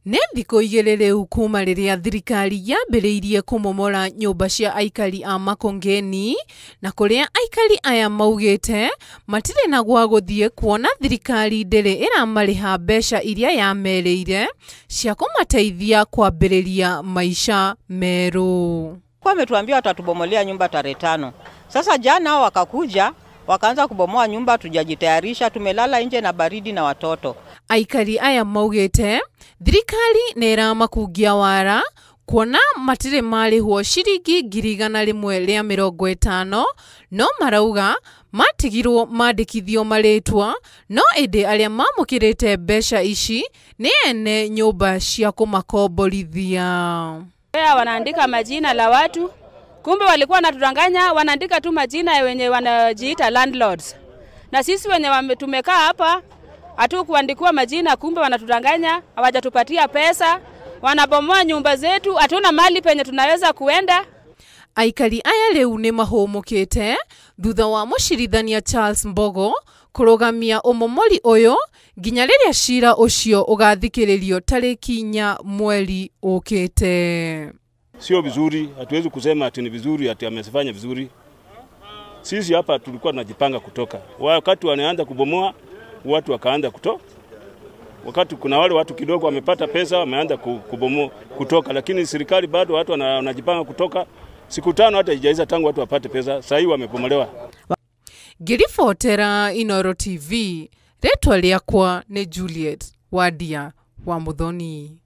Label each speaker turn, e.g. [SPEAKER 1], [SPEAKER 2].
[SPEAKER 1] Nĩ thikũ igĩrĩ rĩu kuma rĩrĩa thirikari yambĩrĩirie kũmomora nyũmba cia aikari a Makongeni, na kũrĩa aikari aya maugĩte matirĩ na gwa gũthiĩ kuona thirikari ndĩrĩ ĩramarĩha mbeca iria yamerĩire cia kũmateithia kwambĩrĩria maisha merũ.
[SPEAKER 2] Wametuambia watatubomolea nyumba tarehe 5. Sasa jana wakakuja wakaanza kubomoa nyumba, tujajitayarisha, tumelala nje na baridi na watoto.
[SPEAKER 1] Aikari aya maugĩte thirikari nĩ ĩramakungia wara kuona matirĩ marĩhwo ciringi 150, no marauga matigirwo mandĩkithio marĩtwa, no ĩndĩ arĩa mamũkĩrĩte mbeca ici nĩ ene nyũmba cia kũmakomborithia.
[SPEAKER 3] Wanaandika majina la watu, kumbe walikuwa wanatudanganya, wanaandika tu majina ya wenye wanajiita landlords. Na sisi wenye tumekaa hapa hatu kuandikwa majina, kumbe wanatudanganya, hawajatupatia pesa, wanabomoa nyumba zetu, hatuna mali penye tunaweza kuenda.
[SPEAKER 1] Aikari aya rĩu nĩ mahũmũkĩte thutha wa mũcirithania Charles Mbogo kũrũgamia ũmomori ũyũ nginya rĩrĩa cira ũcio ũgathikĩrĩrio tarĩki 4 mweri ũkĩte.
[SPEAKER 4] Sio vizuri, hatuwezi kusema ati ni vizuri ati amesifanya vizuri. Sisi hapa tulikuwa tunajipanga kutoka. Wakati wanaanza kubomoa, watu wakaanza kutoka. Wakati kuna wale watu kidogo wamepata pesa, wameanza kubomoa kutoka, lakini serikali bado watu wanajipanga kutoka. Siku 5 hata haijaiza tangu watu wapate pesa, sasa hivi wamebomolewa.
[SPEAKER 1] Ngiribotera Inooro TV, rĩtwa rĩakwa nĩ Juliet Wadia wa Muthoni.